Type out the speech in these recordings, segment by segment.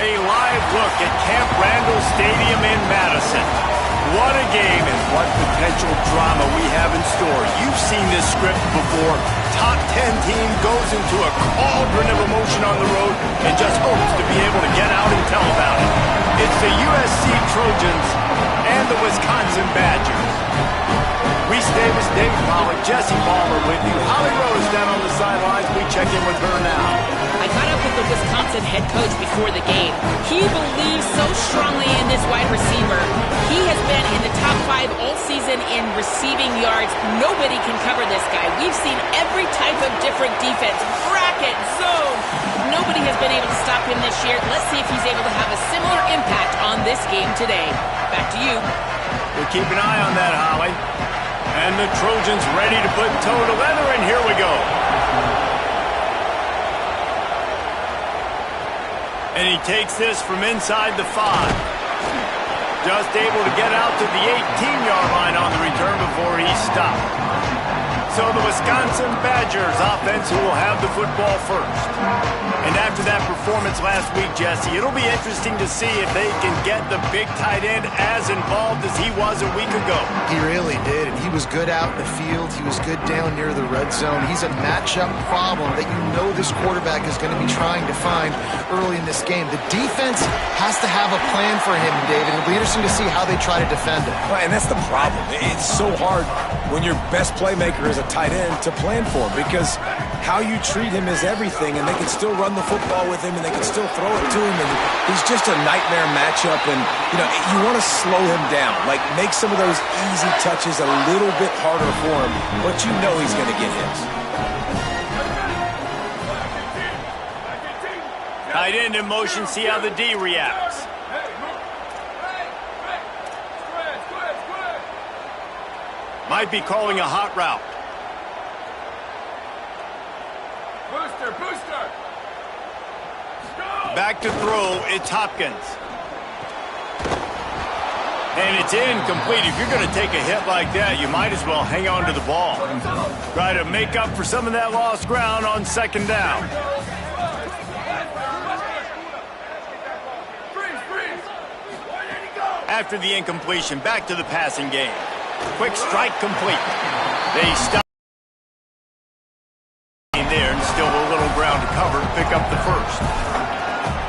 A live look at Camp Randall Stadium in Madison. What a game and what potential drama we have in store. You've seen this script before. Top 10 team goes into a cauldron of emotion on the road and just hopes to be able to get out and tell about it. It's the USC Trojans and the Wisconsin Badgers. Reese Davis, Dave Pollock, Jesse Palmer with you. Holly Rose down on the sidelines. We check in with her now. I caught up with the Wisconsin head coach before the game. He believes so strongly in this wide receiver. He has been in the top 5 all season in receiving yards. Nobody can cover this guy. We've seen every type of different defense, bracket, zone. Nobody has been able to stop him this year. Let's see if he's able to have a similar impact on this game today. Back to you. We'll keep an eye on that, Holly. And the Trojans ready to put toe to leather, and here we go. And he takes this from inside the 5. Just able to get out to the 18-yard line on the return before he stopped. So the Wisconsin Badgers offense who will have the football first. And after that performance last week, Jesse, it'll be interesting to see if they can get the big tight end as involved as he was a week ago. He really did, and he was good out in the field. He was good down near the red zone. He's a matchup problem that you know this quarterback is going to be trying to find early in this game. The defense has to have a plan for him, David. It'll be interesting to see how they try to defend him. Right, and that's the problem. It's so hard when your best playmaker is a tight end to plan for him, because how you treat him is everything, and they can still run the football with him, and they can still throw it to him, and he's just a nightmare matchup. And you want to slow him down, like make some of those easy touches a little bit harder for him, but you know he's going to get his. Tight end in motion, see how the D reacts. Might be calling a hot route. Booster! Back to throw, it's Hopkins. And it's incomplete. If you're going to take a hit like that, you might as well hang on to the ball. Try to make up for some of that lost ground on second down. After the incompletion, back to the passing game. Quick strike complete. They stop there, and still a little ground to cover to pick up the first.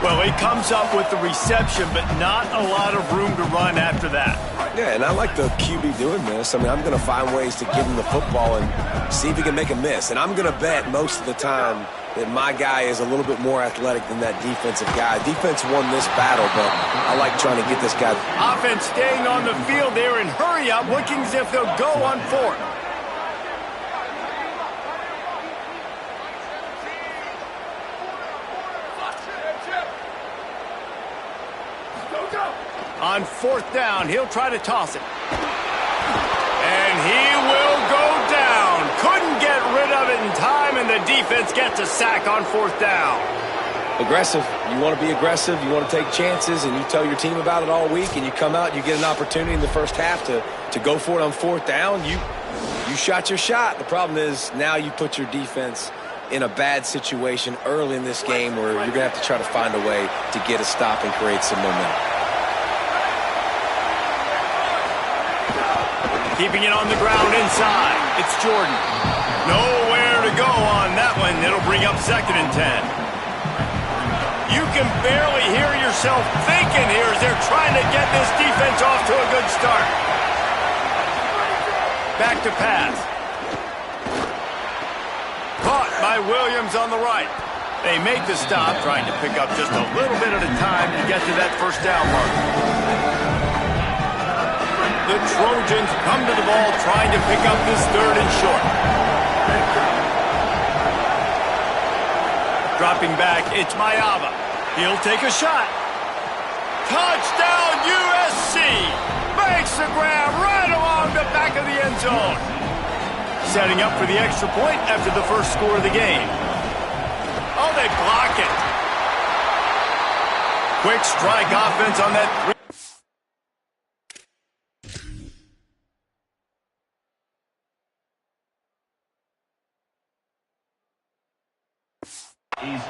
Well, he comes up with the reception, but not a lot of room to run after that. Yeah, and I like the QB doing this. I mean, I'm going to find ways to give him the football and see if he can make a miss. And I'm going to bet most of the time that my guy is a little bit more athletic than that defensive guy. Defense won this battle, but I like trying to get this guy. Offense staying on the field there and hurry up, looking as if they'll go on fourth. On fourth down, he'll try to toss it. And he will go down. Couldn't get rid of it in time, and the defense gets a sack on fourth down. Aggressive. You want to be aggressive. You want to take chances, and you tell your team about it all week, and you come out and you get an opportunity in the first half to go for it on fourth down. You shot your shot. The problem is now you put your defense in a bad situation early in this game where you're going to have to try to find a way to get a stop and create some momentum. Keeping it on the ground inside. It's Jordan. Nowhere to go on that one. It'll bring up 2nd and 10. You can barely hear yourself thinking here as they're trying to get this defense off to a good start. Back to pass. Caught by Williams on the right. They make the stop, trying to pick up just a little bit at a time to get to that first down mark. The Trojans come to the ball trying to pick up this 3rd and short. Dropping back, it's Mayava. He'll take a shot. Touchdown USC! Makes the grab right along the back of the end zone. Setting up for the extra point after the first score of the game. Oh, they block it. Quick strike offense on that.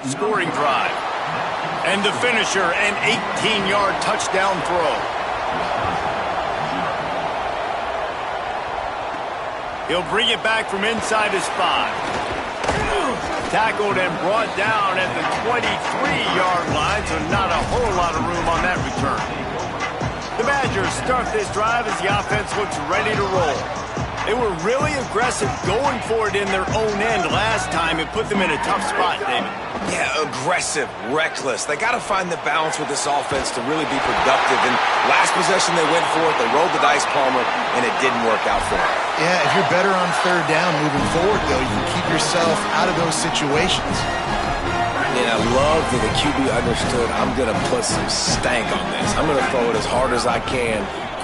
Scoring drive. And the finisher, an 18-yard touchdown throw. He'll bring it back from inside his 5. Tackled and brought down at the 23-yard line, so not a whole lot of room on that return. The Badgers start this drive as the offense looks ready to roll. They were really aggressive going for it in their own end last time. It put them in a tough spot, David. Yeah, aggressive, reckless. They got to find the balance with this offense to really be productive. And last possession they went for it, they rolled the dice, Palmer, and it didn't work out for them. Yeah, if you're better on third down moving forward, though, you can keep yourself out of those situations. And I love that the QB understood, I'm going to put some stank on this. I'm going to throw it as hard as I can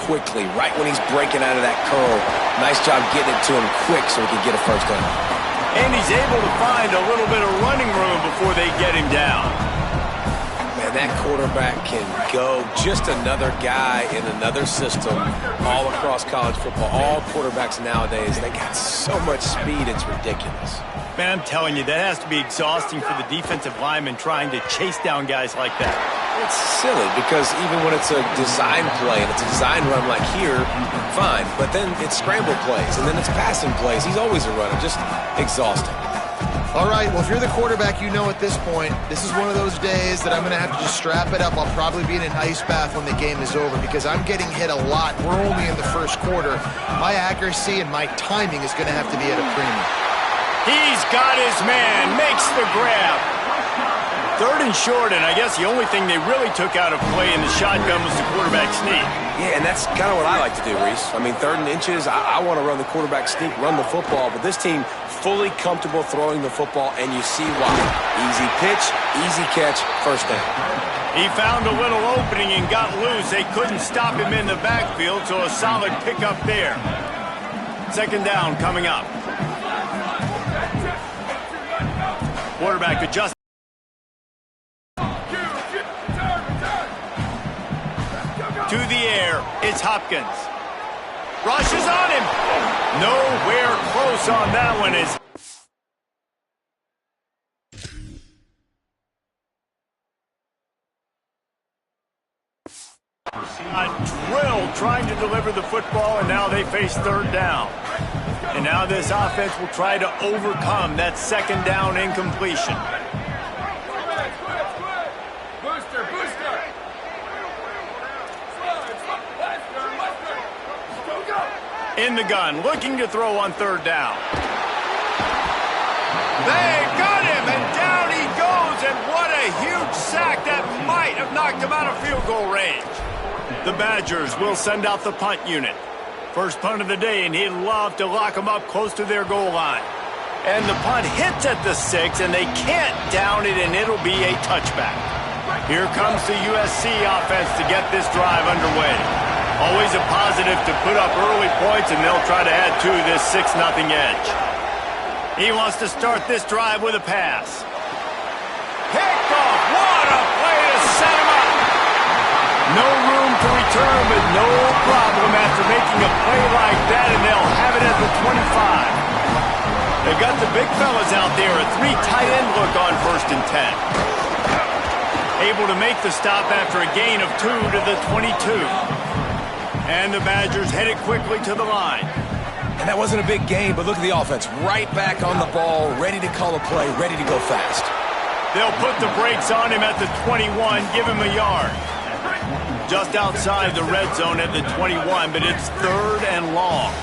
quickly, right when he's breaking out of that curl. Nice job getting it to him quick so he can get a first down. And he's able to find a little bit of running room before they get him down. Man, that quarterback can go. Just another guy in another system all across college football. All quarterbacks nowadays, they got so much speed, it's ridiculous. Man, I'm telling you, that has to be exhausting for the defensive lineman trying to chase down guys like that. It's silly because even when it's a design play and it's a design run like here, fine. But then it's scramble plays and then it's passing plays. He's always a runner. Just exhausting. All right, well, if you're the quarterback, you know at this point, this is one of those days that I'm going to have to just strap it up. I'll probably be in an ice bath when the game is over because I'm getting hit a lot. We're only in the first quarter. My accuracy and my timing is going to have to be at a premium. He's got his man, makes the grab. Third and short, and I guess the only thing they really took out of play in the shotgun was the quarterback sneak. Yeah, and that's kind of what I like to do, Reese. I mean, 3rd and inches, I want to run the quarterback sneak, run the football, but this team fully comfortable throwing the football, and you see why. Easy pitch, easy catch, first down. He found a little opening and got loose. They couldn't stop him in the backfield, so a solid pickup there. 2nd down coming up. Quarterback adjusts. To the air, it's Hopkins. Rushes on him. Nowhere close on that one. Is a drill trying to deliver the football, and now they face 3rd down. And now this offense will try to overcome that 2nd down incompletion. In the gun, looking to throw on 3rd down. They got him, and down he goes, and what a huge sack that might have knocked him out of field goal range. The Badgers will send out the punt unit. First punt of the day, and he'd love to lock them up close to their goal line. And the punt hits at the 6, and they can't down it, and it'll be a touchback. Here comes the USC offense to get this drive underway. Always a positive to put up early points, and they'll try to add to this 6-0 edge. He wants to start this drive with a pass. Picked off. What a play to set him up. No room to return, but no problem after making a play like that, and they'll have it at the 25. They got the big fellas out there, a 3 tight end look on 1st and 10. Able to make the stop after a gain of 2 to the 22. And the Badgers headed quickly to the line. And that wasn't a big game, but look at the offense. Right back on the ball, ready to call a play, ready to go fast. They'll put the brakes on him at the 21, give him a yard. Just outside the red zone at the 21, but it's 3rd and long.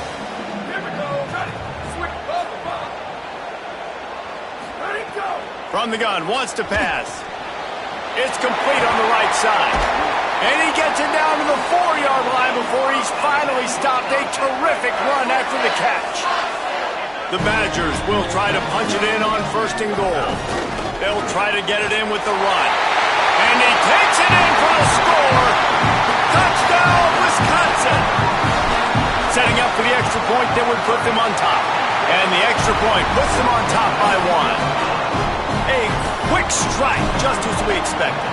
From the gun, wants to pass. It's complete on the right side. And he gets it down to the 4-yard line before he's finally stopped. A terrific run after the catch. The Badgers will try to punch it in on 1st and goal. They'll try to get it in with the run. And he takes it in for the score. Touchdown, Wisconsin. Setting up for the extra point that would put them on top. And the extra point puts them on top by 1. A quick strike, just as we expected.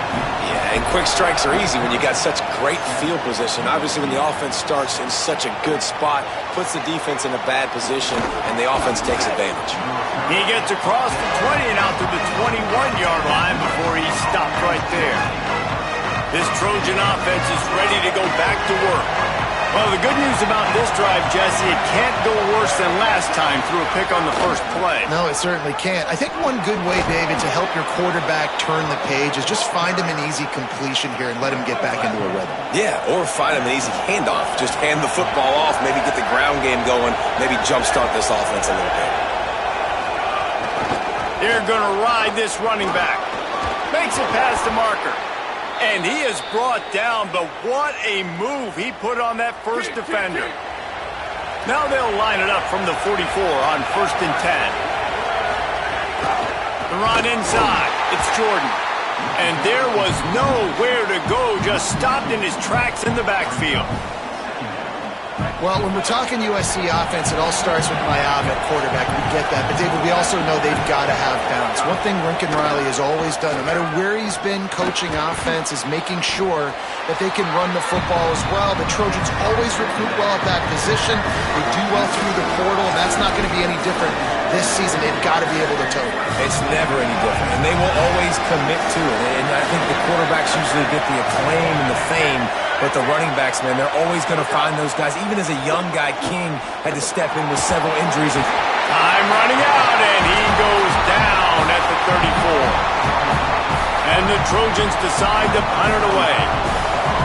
Yeah, and quick strikes are easy when you got such great field position. Obviously, when the offense starts in such a good spot, puts the defense in a bad position, and the offense takes advantage. He gets across the 20 and out to the 21-yard line before he stopped right there. This Trojan offense is ready to go back to work. Well, the good news about this drive, Jesse, it can't go worse than last time through a pick on the first play. No, it certainly can't. I think one good way, David, to help your quarterback turn the page is just find him an easy completion here and let him get back into a rhythm. Yeah, or find him an easy handoff. Just hand the football off, maybe get the ground game going, maybe jumpstart this offense a little bit. They're going to ride this running back. Makes it past the marker. And he is brought down, but what a move he put on that first defender. Now they'll line it up from the 44 on 1st and 10. The run inside. It's Jordan. And there was nowhere to go, just stopped in his tracks in the backfield. Well, when we're talking USC offense, it all starts with Mayav at quarterback. We get that. But, David, we also know they've got to have balance. One thing Lincoln Riley has always done, no matter where he's been coaching offense, is making sure that they can run the football as well. The Trojans always recruit well at that position. They do well through the portal, and that's not going to be any different this season. They've got to be able to tote it. It's never any different, and they will always commit to it. And I think the quarterbacks usually get the acclaim and the fame, but the running backs, man, they're always going to find those guys. Even as a young guy, King had to step in with several injuries. Time running out, and he goes down at the 34. And the Trojans decide to punt it away.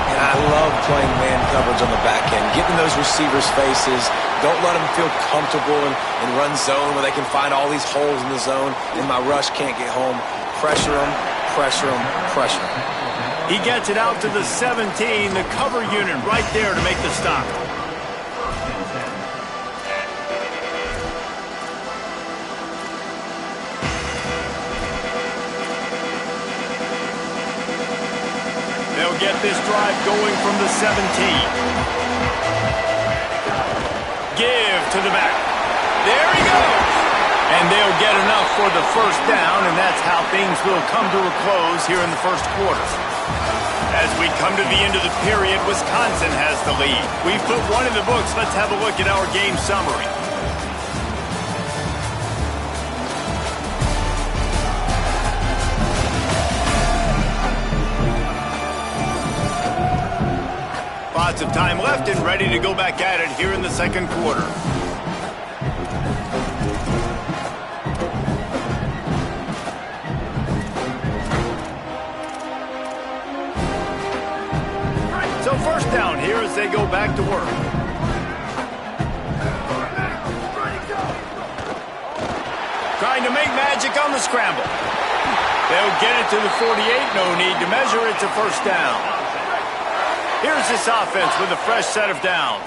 And I love playing man coverage on the back end, getting those receivers' faces. Don't let them feel comfortable and run zone where they can find all these holes in the zone, and my rush can't get home. Pressure them, pressure them, pressure them. He gets it out to the 17, the cover unit right there to make the stop. They'll get this drive going from the 17. Give to the back. There he goes. And they'll get enough for the first down, and that's how things will come to a close here in the first quarter. As we come to the end of the period, Wisconsin has the lead. We've put one in the books. Let's have a look at our game summary. Lots of time left and ready to go back at it here in the second quarter. So first down here as they go back to work. Trying to make magic on the scramble. They'll get it to the 48. No need to measure. It's a first down. Here's this offense with a fresh set of downs.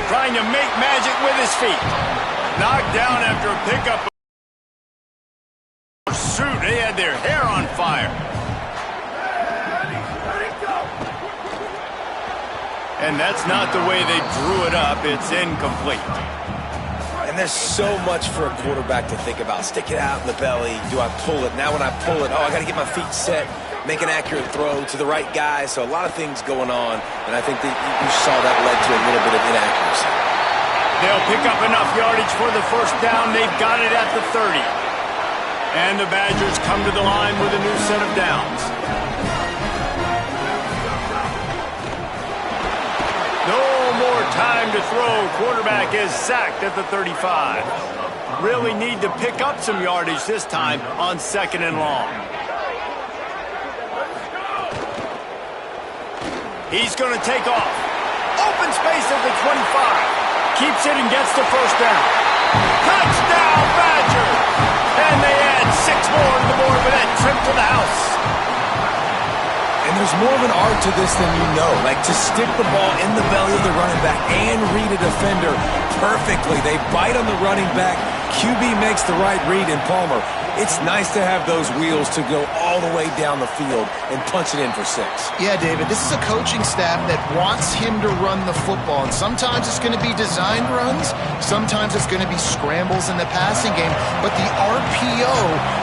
Trying to make magic with his feet. Knocked down after a pickup. Pursuit. They had their hair on fire. And that's not the way they drew it up. It's incomplete. And there's so much for a quarterback to think about. Stick it out in the belly. Do I pull it? Now when I pull it, I got to get my feet set, make an accurate throw to the right guy. So a lot of things going on, and I think that you saw that led to a little bit of inaccuracy. They'll pick up enough yardage for the first down. They've got it at the 30. And the Badgers come to the line with a new set of downs. No more time to throw. Quarterback is sacked at the 35. Really need to pick up some yardage this time on 2nd and long. He's going to take off. Open space at the 25. Keeps it and gets the first down. Touchdown, Badgers! And they add 6 more to the board with that trip to the house. And there's more of an art to this than you know. Like to stick the ball in the belly of the running back and read a defender perfectly. They bite on the running back. QB makes the right read in Palmer. It's nice to have those wheels to go all the way down the field and punch it in for 6. Yeah, David, this is a coaching staff that wants him to run the football. And sometimes it's going to be designed runs. Sometimes it's going to be scrambles in the passing game. But the RPO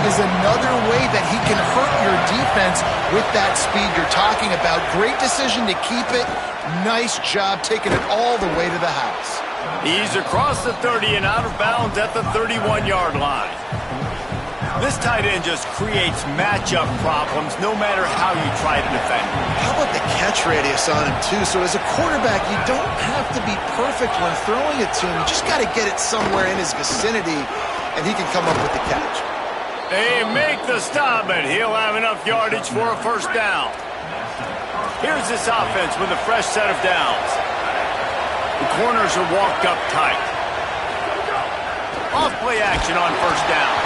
is another way that he can hurt your defense with that speed you're talking about. Great decision to keep it. Nice job taking it all the way to the house. He's across the 30 and out of bounds at the 31-yard line. This tight end just creates matchup problems no matter how you try to defend him. How about the catch radius on him, too? So as a quarterback, you don't have to be perfect when throwing it to him. You just got to get it somewhere in his vicinity, and he can come up with the catch. They make the stop, and he'll have enough yardage for a first down. Here's this offense with a fresh set of downs. The corners are walked up tight. Off play action on first down.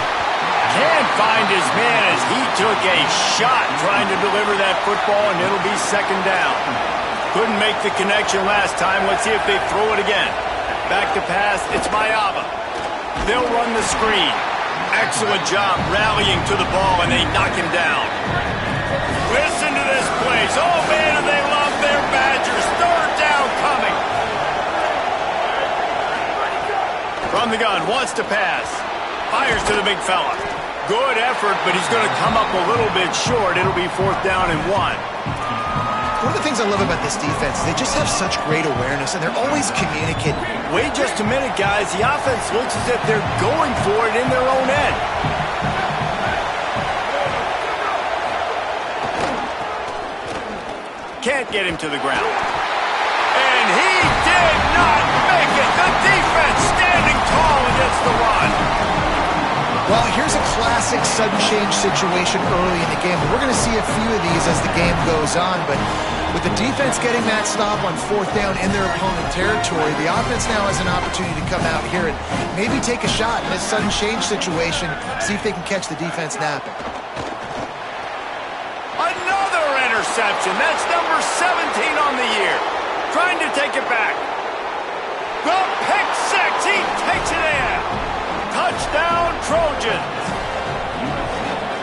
Can't find his man as he took a shot trying to deliver that football, and it'll be second down. Couldn't make the connection last time. Let's see if they throw it again. Back to pass. It's Mayaba. They'll run the screen. Excellent job rallying to the ball, and they knock him down. Listen to this place. Oh, man, do they love their Badgers. Third down coming. From the gun, wants to pass. Fires to the big fella. Good effort, but he's going to come up a little bit short. It'll be fourth down and 1. One of the things I love about this defense is they just have such great awareness, and they're always communicating. Wait just a minute, guys. The offense looks as if they're going for it in their own end. Can't get him to the ground. And he did not make it. The defense standing tall against the run. Well, here's a classic sudden change situation early in the game. We're going to see a few of these as the game goes on, but with the defense getting that stop on fourth down in their opponent territory, the offense now has an opportunity to come out here and maybe take a shot in this sudden change situation, see if they can catch the defense napping. Another interception. That's number 17 on the year. Trying to take it back. The pick six. He takes it in. Touchdown, Trojans.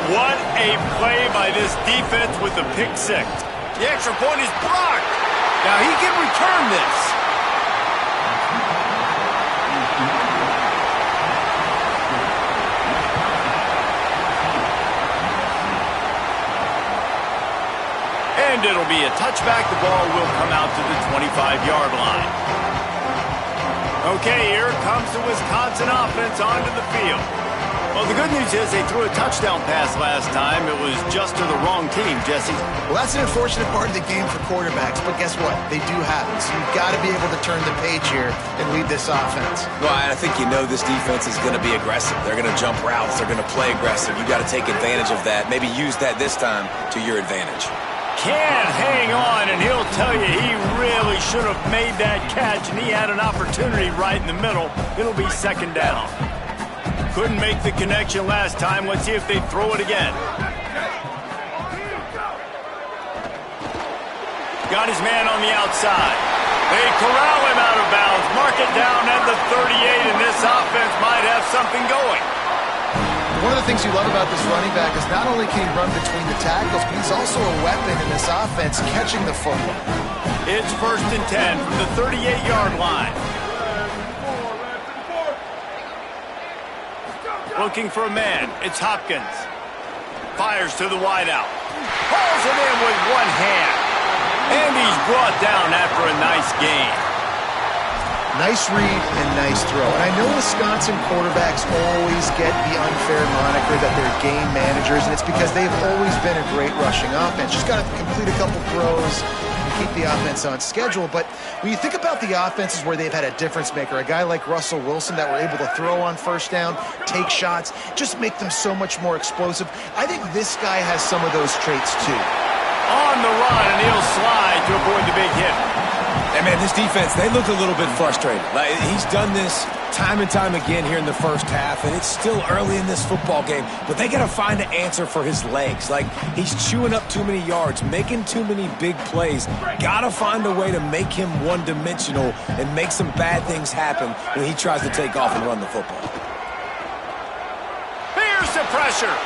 What a play by this defense with the pick six. The extra point is blocked. Now he can return this. And it'll be a touchback. The ball will come out to the 25-yard line. Okay, here comes the Wisconsin offense onto the field. Well, the good news is they threw a touchdown pass last time. It was just to the wrong team, Jesse. Well, that's an unfortunate part of the game for quarterbacks, but guess what? They do happen. So you've got to be able to turn the page here and lead this offense. Well, I think you know this defense is going to be aggressive. They're going to jump routes. They're going to play aggressive. You got to take advantage of that. Maybe use that this time to your advantage. Can't hang on, and he'll tell you he really should have made that catch, and he had an opportunity right in the middle. It'll be second down. Couldn't make the connection last time. Let's see if they throw it again. Got his man on the outside. They corral him out of bounds. Mark it down at the 38, and this offense might have something going. One of the things you love about this running back is not only can he run between the tackles, but he's also a weapon in this offense, catching the football. It's first and 10 from the 38-yard line. Looking for a man. It's Hopkins. Fires to the wideout. Pulls it in with one hand. And he's brought down after a nice gain. Nice read and nice throw. And I know Wisconsin quarterbacks always get the unfair moniker that they're game managers, and it's because they've always been a great rushing offense. Just got to complete a couple throws and keep the offense on schedule. But when you think about the offenses where they've had a difference maker, a guy like Russell Wilson that were able to throw on first down, take shots, just make them so much more explosive, I think this guy has some of those traits too. On the run, and he'll slide to avoid the big hit. And man, this defense, they look a little bit frustrated. Like, he's done this time and time again here in the first half, and it's still early in this football game, but they got to find an answer for his legs. Like, he's chewing up too many yards, making too many big plays. Got to find a way to make him one-dimensional and make some bad things happen when he tries to take off and run the football. Here's the pressure. pressure.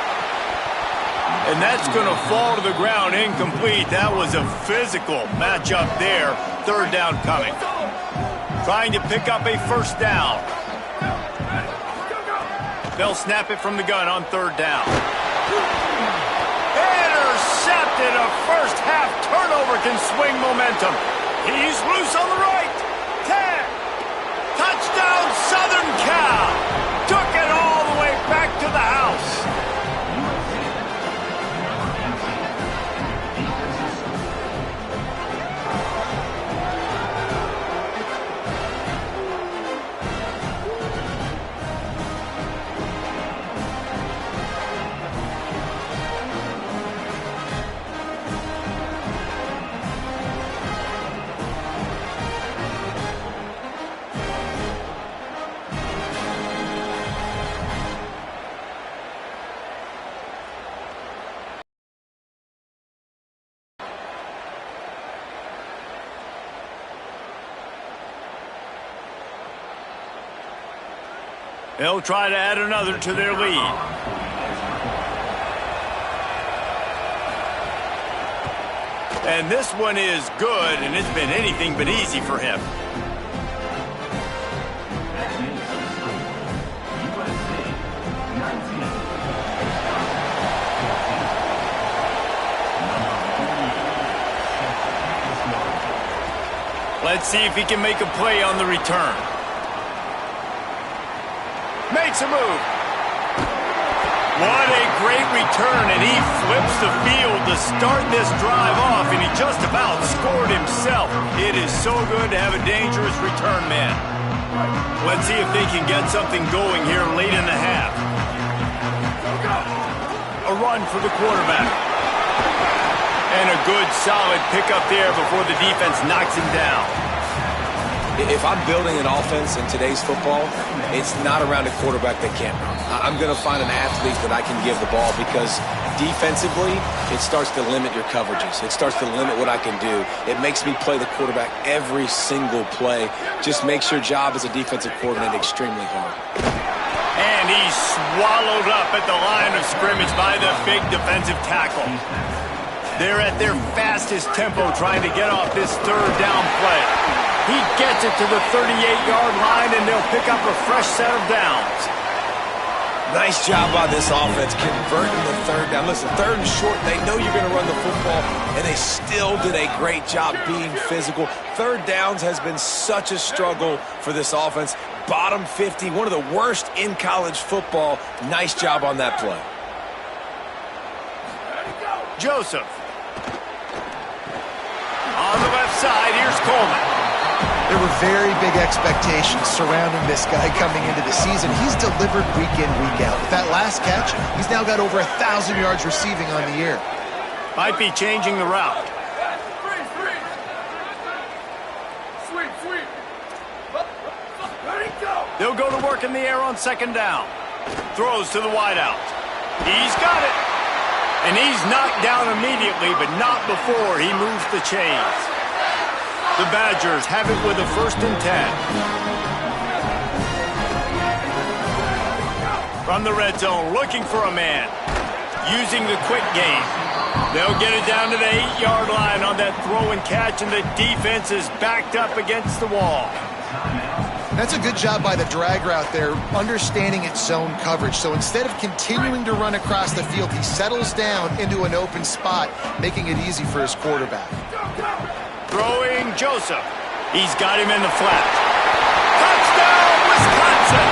And that's going to fall to the ground incomplete. That was a physical matchup there. Third down coming. Trying to pick up a first down. They'll snap it from the gun on third down. Intercepted. A first half turnover can swing momentum. He's loose on the right. 10. Touchdown Southern Cal. Took it all the way back to the house. They'll try to add another to their lead. And this one is good, and it's been anything but easy for him. Let's see if he can make a play on the return. Makes a move. What a great return, and he flips the field to start this drive off, and he just about scored himself. It is so good to have a dangerous return man. Let's see if they can get something going here late in the half. A run for the quarterback. And a good, solid pickup there before the defense knocks him down. If I'm building an offense in today's football, it's not around a quarterback that can't run. I'm going to find an athlete that I can give the ball because defensively, it starts to limit your coverages. It starts to limit what I can do. It makes me play the quarterback every single play. Just makes your job as a defensive coordinator extremely hard. And he's swallowed up at the line of scrimmage by the big defensive tackle. They're at their fastest tempo trying to get off this third down play. He gets it to the 38-yard line, and they'll pick up a fresh set of downs. Nice job by this offense converting the third down. Listen, third and short, they know you're going to run the football, and they still did a great job being physical. Third downs has been such a struggle for this offense. Bottom 50, one of the worst in college football. Nice job on that play. Joseph. On the left side, here's Coleman. There were very big expectations surrounding this guy coming into the season. He's delivered week in, week out. With that last catch, he's now got over 1,000 yards receiving on the year. Might be changing the route. They'll go to work in the air on second down. Throws to the wideout. He's got it. And he's knocked down immediately, but not before he moves the chains. The Badgers have it with a 1st and 10. From the red zone, looking for a man. Using the quick game. They'll get it down to the 8-yard line on that throw and catch, and the defense is backed up against the wall. That's a good job by the drag route there, understanding its zone coverage. So instead of continuing to run across the field, he settles down into an open spot, making it easy for his quarterback. Throwing Joseph. He's got him in the flat. Touchdown, Wisconsin!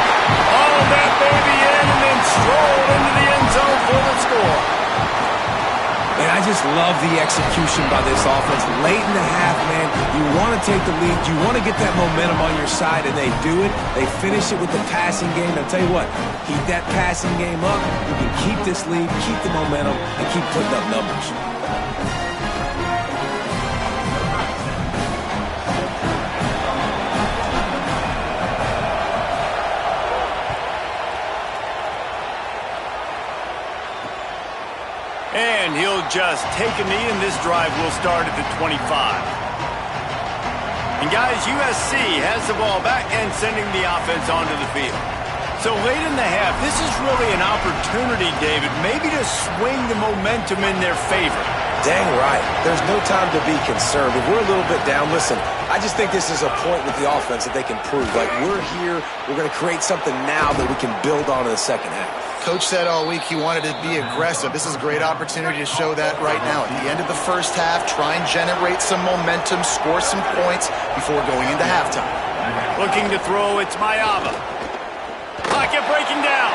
All that baby in and then strolled into the end zone for the score. And I just love the execution by this offense. Late in the half, man, you want to take the lead. You want to get that momentum on your side, and they do it. They finish it with the passing game. I'll tell you what, keep that passing game up. You can keep this lead, keep the momentum, and keep putting up numbers. And he'll just take a knee, and this drive will start at the 25. And guys, USC has the ball back and sending the offense onto the field. So late in the half, this is really an opportunity, David, maybe to swing the momentum in their favor. Dang right. There's no time to be concerned. If we're a little bit down, listen, I just think this is a point with the offense that they can prove. Like, we're here, we're going to create something now that we can build on in the second half. Coach said all week he wanted to be aggressive. This is a great opportunity to show that right now. At the end of the first half, try and generate some momentum, score some points before going into halftime. Looking to throw, it's Mayava. Pocket breaking down.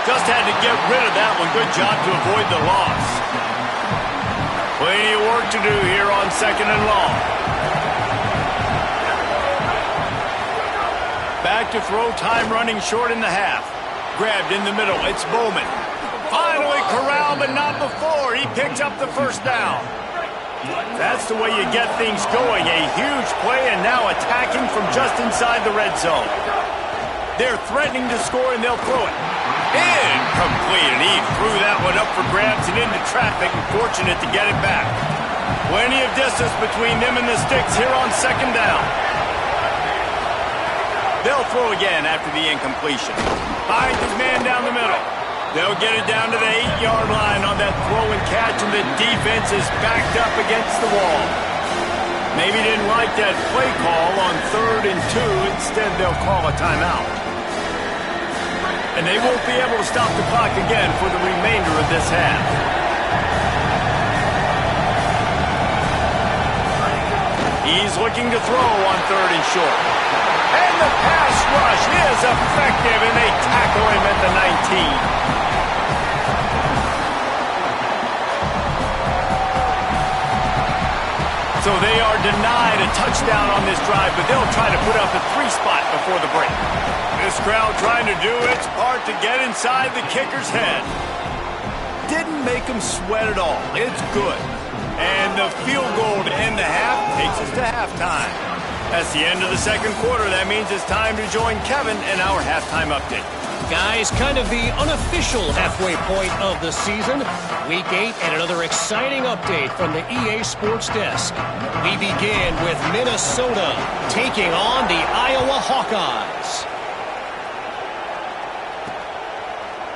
Just had to get rid of that one. Good job to avoid the loss. Plenty of work to do here on 2nd and long. Back to throw, time running short in the half. Grabbed in the middle, it's Bowman. Finally corralled, but not before. He picks up the first down. That's the way you get things going. A huge play, and now attacking from just inside the red zone. They're threatening to score, and they'll throw it. Incomplete, and he threw that one up for grabs and into traffic, and fortunate to get it back. Plenty of distance between them and the sticks here on 2nd down. They'll throw again after the incompletion. Finds his man down the middle. They'll get it down to the 8-yard line on that throw and catch, and the defense is backed up against the wall. Maybe didn't like that play call on 3rd and 2. Instead, they'll call a timeout. And they won't be able to stop the clock again for the remainder of this half. He's looking to throw on 3rd and short. And the pass rush is effective, and they tackle him at the 19. So they are denied a touchdown on this drive, but they'll try to put up a 3 spot before the break. This crowd trying to do its part to get inside the kicker's head. Didn't make him sweat at all. It's good. And the field goal to end the half takes us to halftime. That's the end of the 2nd quarter. That means it's time to join Kevin in our halftime update. Guys, kind of the unofficial halfway point of the season. Week 8 and another exciting update from the EA Sports Desk. We begin with Minnesota taking on the Iowa Hawkeyes.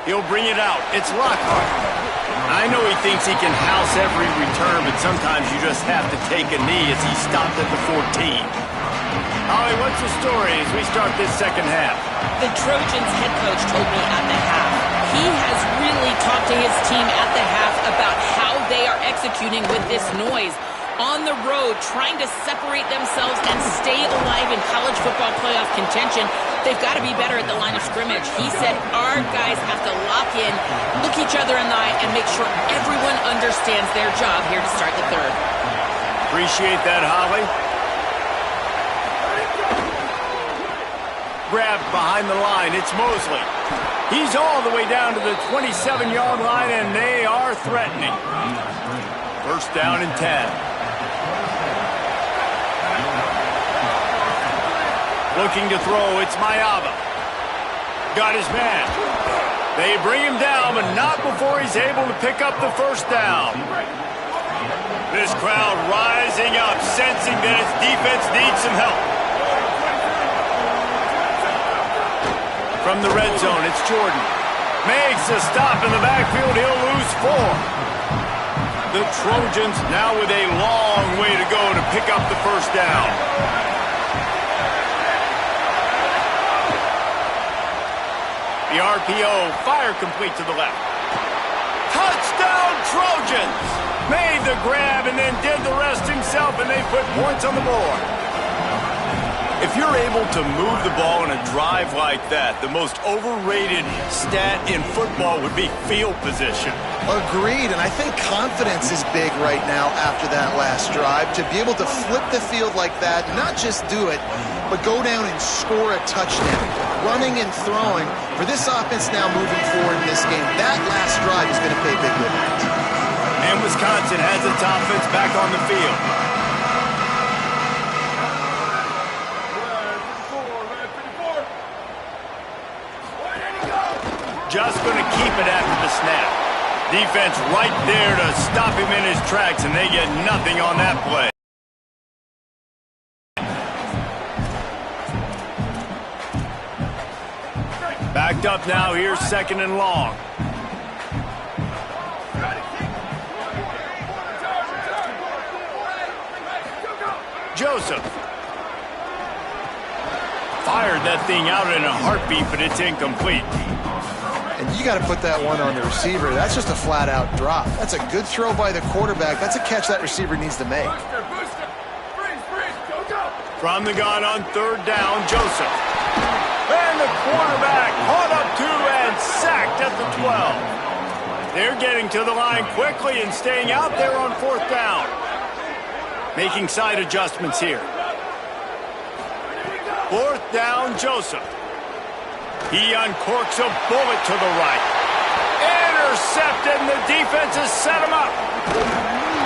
He'll bring it out. It's Lockhart. I know he thinks he can house every return, but sometimes you just have to take a knee as he stopped at the 14. Holly, what's the story as we start this 2nd half? The Trojans head coach told me at the half he has really talked to his team at the half about how they are executing with this noise. On the road, trying to separate themselves and stay alive in college football playoff contention. They've got to be better at the line of scrimmage. He said our guys have to lock in, look each other in the eye, and make sure everyone understands their job here to start the 3rd. Appreciate that, Holly. Grabbed behind the line, it's Mosley. He's all the way down to the 27-yard line, and they are threatening. 1st down and 10. Looking to throw, it's Mayava. Got his man. They bring him down, but not before he's able to pick up the 1st down. This crowd rising up, sensing that its defense needs some help. From the red zone, it's Jordan. Makes a stop in the backfield. He'll lose 4. The Trojans now with a long way to go to pick up the 1st down. The RPO, fire complete to the left. Touchdown, Trojans! Made the grab and then did the rest himself, and they put points on the board. If you're able to move the ball in a drive like that, the most overrated stat in football would be field position. Agreed, and I think confidence is big right now after that last drive. To be able to flip the field like that, not just do it, but go down and score a touchdown. Running and throwing. For this offense now moving forward in this game, that last drive is going to pay big dividends. And Wisconsin has its offense back on the field. Just going to keep it after the snap. Defense right there to stop him in his tracks, and they get nothing on that play. picked up now. Here's 2nd and long. Joseph. Fired that thing out in a heartbeat, but it's incomplete. And you got to put that one on the receiver. That's just a flat-out drop. That's a good throw by the quarterback. That's a catch that receiver needs to make. From the gun on 3rd down, Joseph. And the quarterback caught up to and sacked at the 12. They're getting to the line quickly and staying out there on 4th down. Making side adjustments here. 4th down, Joseph. He uncorks a bullet to the right. Intercepted, and the defense has set him up.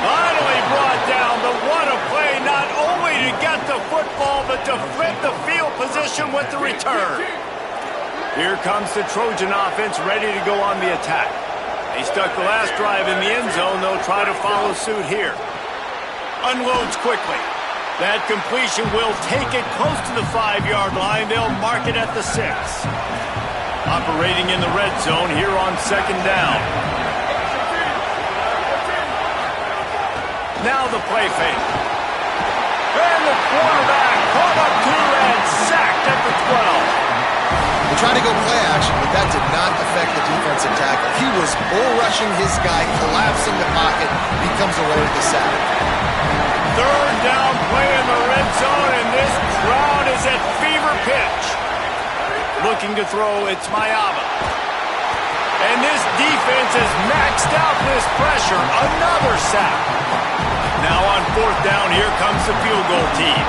Finally brought down, but what a play, not only to get the football, but to flip the field position with the return. Here comes the Trojan offense ready to go on the attack. They stuck the last drive in the end zone. They'll try to follow suit here. Unloads quickly. That completion will take it close to the 5-yard line. They'll mark it at the 6. Operating in the red zone here on 2nd down. Now the play fake. And the quarterback caught up to and sacked at the 12. They tried to go play action, but that did not affect the defensive tackle. He was bull rushing his guy, collapsing the pocket. He comes away with the sack. 3rd down play in the red zone, and this crowd is at fever pitch. Looking to throw, it's Mayaba. And this defense has maxed out this pressure. Another sack. Now on 4th down, here comes the field goal team.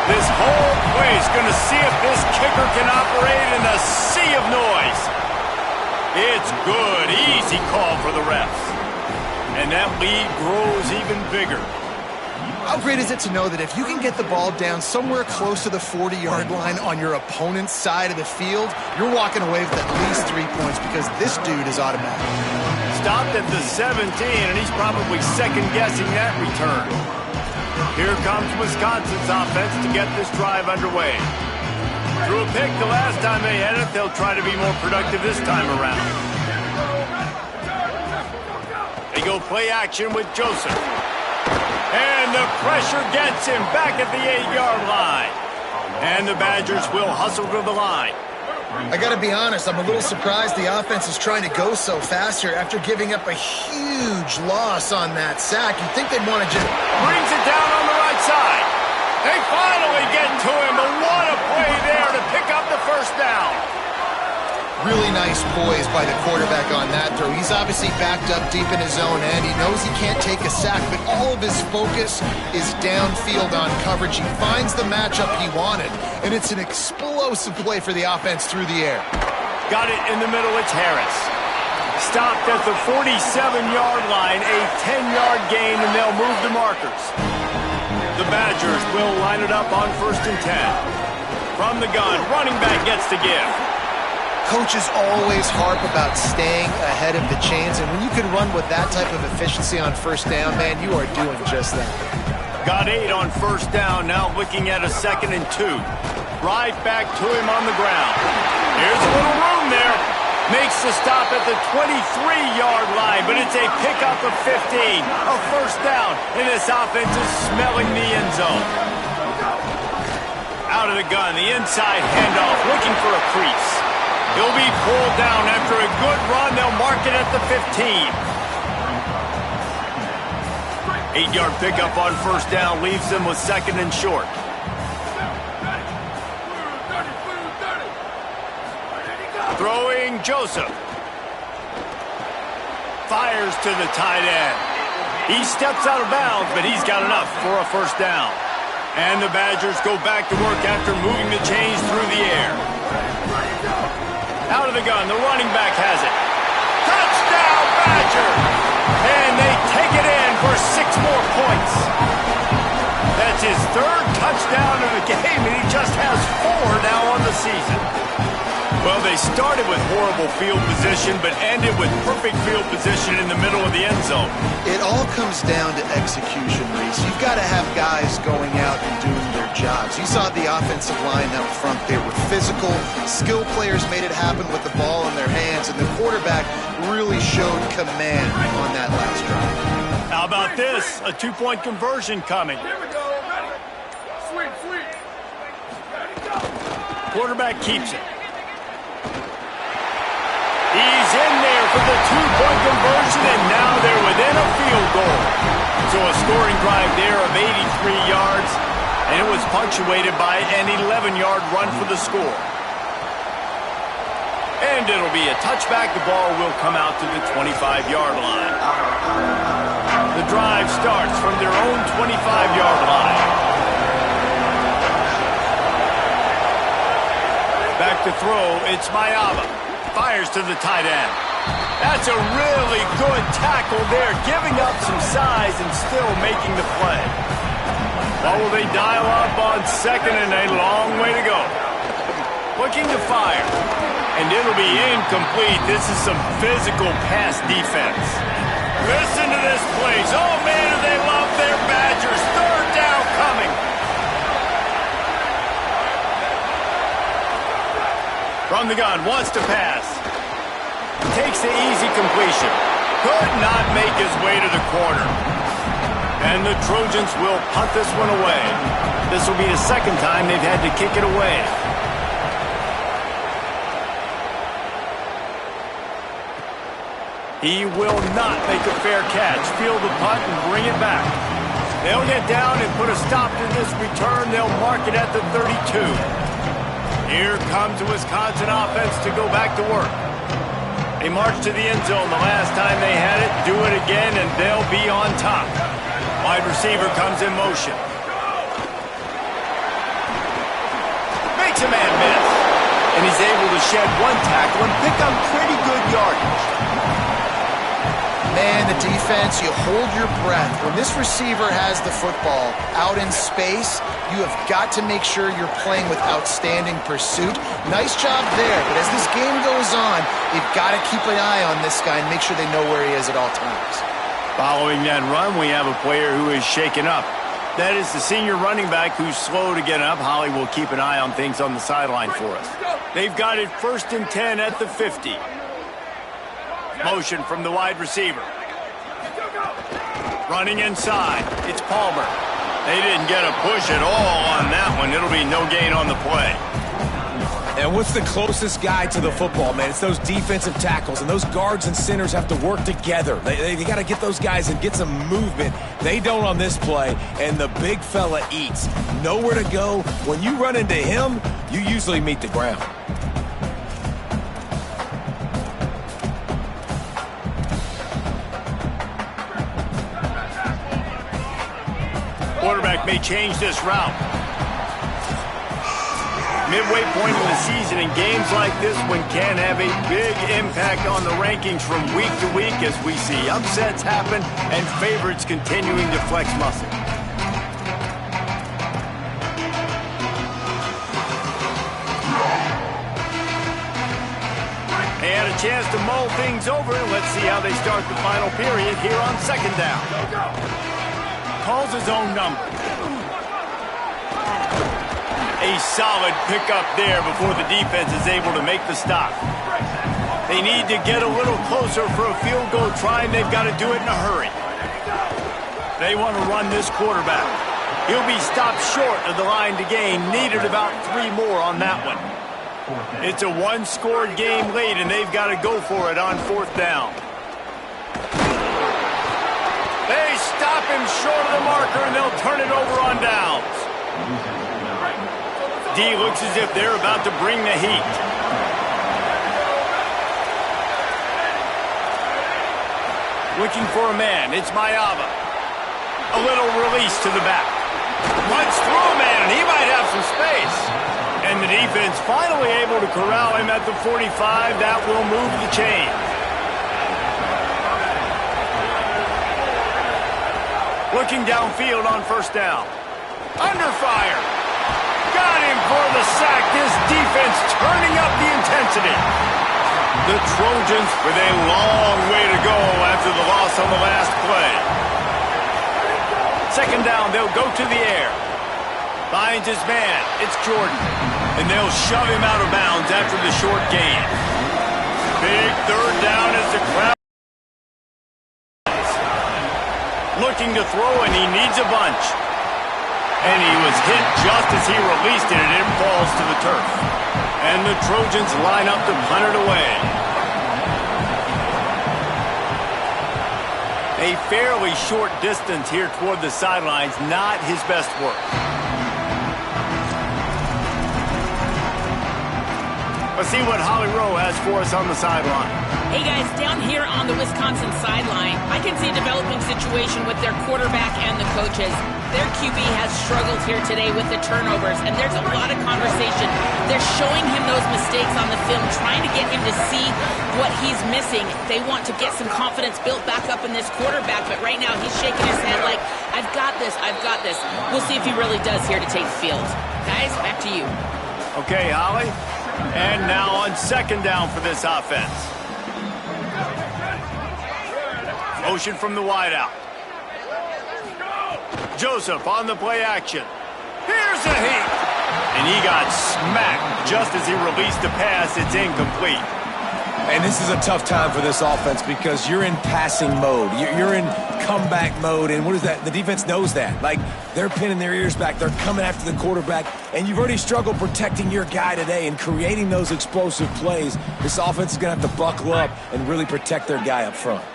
This whole play is going to see if this kicker can operate in a sea of noise. It's good. Easy call for the refs. And that lead grows even bigger. How great is it to know that if you can get the ball down somewhere close to the 40-yard line on your opponent's side of the field, you're walking away with at least 3 points because this dude is automatic. Stopped at the 17, and he's probably second-guessing that return. Here comes Wisconsin's offense to get this drive underway. Threw a pick the last time they had it. They'll try to be more productive this time around. They go play action with Joseph. And the pressure gets him back at the 8-yard line. And the Badgers will hustle to the line. I got to be honest, I'm a little surprised the offense is trying to go so fast here after giving up a huge loss on that sack. You'd think they'd want to just... Brings it down on the right side. They finally get to him, but what a play there to pick up the 1st down. Really nice poise by the quarterback on that throw. He's obviously backed up deep in his own end. He knows he can't take a sack, but all of his focus is downfield on coverage. He finds the matchup he wanted, and it's an explosive play for the offense through the air. Got it in the middle, it's Harris. Stopped at the 47-yard line, a 10-yard gain, and they'll move the markers. The Badgers will line it up on 1st and 10. From the gun, running back gets the give. Coaches always harp about staying ahead of the chains, and when you can run with that type of efficiency on 1st down, man, you are doing just that. Got 8 on 1st down, now looking at a 2nd and 2. Right back to him on the ground. Here's a little room there. Makes the stop at the 23-yard line, but it's a pickup of 15. A 1st down, and this offense is smelling the end zone. Out of the gun, the inside handoff, looking for a crease. He'll be pulled down after a good run. They'll mark it at the 15. 8-yard pickup on 1st down leaves them with 2nd and short. Throwing Joseph. Fires to the tight end. He steps out of bounds, but he's got enough for a 1st down. And the Badgers go back to work after moving the chains through the air. Out of the gun, the running back has it. Touchdown, Badger! And they take it in for 6 more points. That's his 3rd touchdown of the game, and he just has 4 now on the season. Well, they started with horrible field position, but ended with perfect field position in the middle of the end zone. It all comes down to execution, Reese. You've got to have guys going out and doing their job. downs. You saw the offensive line up front. They were physical. Skill players made it happen with the ball in their hands, and the quarterback really showed command on that last drive. How about this? A two-point conversion coming. Here we go. Ready. Sweep, sweep. Ready, go. Quarterback keeps it. He's in there for the two-point conversion, and now they're within a field goal. So a scoring drive there of 83 yards, and it was punctuated by an 11-yard run for the score. And it'll be a touchback. The ball will come out to the 25-yard line. The drive starts from their own 25-yard line. Back to throw, it's Mayava. Fires to the tight end. That's a really good tackle there, giving up some size and still making the play. Well, will they dial up on second, and a long way to go. Looking to fire. And it'll be incomplete. This is some physical pass defense. Listen to this place. Oh, man, do they love their Badgers. Third down coming. From the gun, wants to pass. Takes the easy completion. Could not make his way to the corner. And the Trojans will punt this one away. This will be the second time they've had to kick it away. He will not make a fair catch. Field the punt and bring it back. They'll get down and put a stop to this return. They'll mark it at the 32. Here comes the Wisconsin offense to go back to work. They marched to the end zone the last time they had it. Do it again, and they'll be on top. Wide receiver comes in motion. Makes a man miss. And he's able to shed one tackle and pick up pretty good yardage. Man, the defense, you hold your breath. When this receiver has the football out in space, you have got to make sure you're playing with outstanding pursuit. Nice job there, but as this game goes on, you've got to keep an eye on this guy and make sure they know where he is at all times. Following that run, we have a player who is shaken up. That is the senior running back who's slow to get up. Holly will keep an eye on things on the sideline for us. They've got it 1st and 10 at the 50. Motion from the wide receiver. Running inside. It's Palmer. They didn't get a push at all on that one. It'll be no gain on the play. And what's the closest guy to the football, man? It's those defensive tackles, and those guards and centers have to work together. They got to get those guys and get some movement. They don't on this play, and the big fella eats. Nowhere to go. When you run into him, you usually meet the ground. Quarterback may change this route. Midway point in the season, in games like this one can have a big impact on the rankings from week to week as we see upsets happen and favorites continuing to flex muscle. They had a chance to mull things over. Let's see how they start the final period here on second down. Calls his own number. A solid pickup there before the defense is able to make the stop. They need to get a little closer for a field goal try, and they've got to do it in a hurry. They want to run this quarterback. He'll be stopped short of the line to gain. Needed about 3 more on that one. It's a one-scored game late, and they've got to go for it on 4th down. They stop him short of the marker, and they'll turn it over on downs. D looks as if they're about to bring the heat. Looking for a man. It's Mayava. A little release to the back. Runs through a man, and he might have some space. And the defense finally able to corral him at the 45. That will move the chain. Looking downfield on 1st down. Under fire. Got him for the sack. This defense turning up the intensity. The Trojans with a long way to go after the loss on the last play. 2nd down, they'll go to the air. Finds his man. It's Jordan. And they'll shove him out of bounds after the short gain. Big third down as the crowd looking to throw, and he needs a bunch. And he was hit just as he released it, and it falls to the turf. And the Trojans line up to punt it away. A fairly short distance here toward the sidelines, not his best work. Let's see what Holly Rowe has for us on the sideline. Hey guys, down here on the Wisconsin sideline, I can see a developing situation with their quarterback and the coaches. Their QB has struggled here today with the turnovers, and there's a lot of conversation. They're showing him those mistakes on the film, trying to get him to see what he's missing. They want to get some confidence built back up in this quarterback, but right now he's shaking his head like, I've got this, I've got this. We'll see if he really does here to take the field. Guys, back to you. Okay, Holly. And now on second down for this offense. Motion from the wideout. Joseph on the play action. Here's a heat. And he got smacked just as he released the pass. It's incomplete. And this is a tough time for this offense because you're in passing mode. You're in comeback mode. And what is that? The defense knows that. Like, they're pinning their ears back. They're coming after the quarterback. And you've already struggled protecting your guy today and creating those explosive plays. This offense is going to have to buckle up and really protect their guy up front.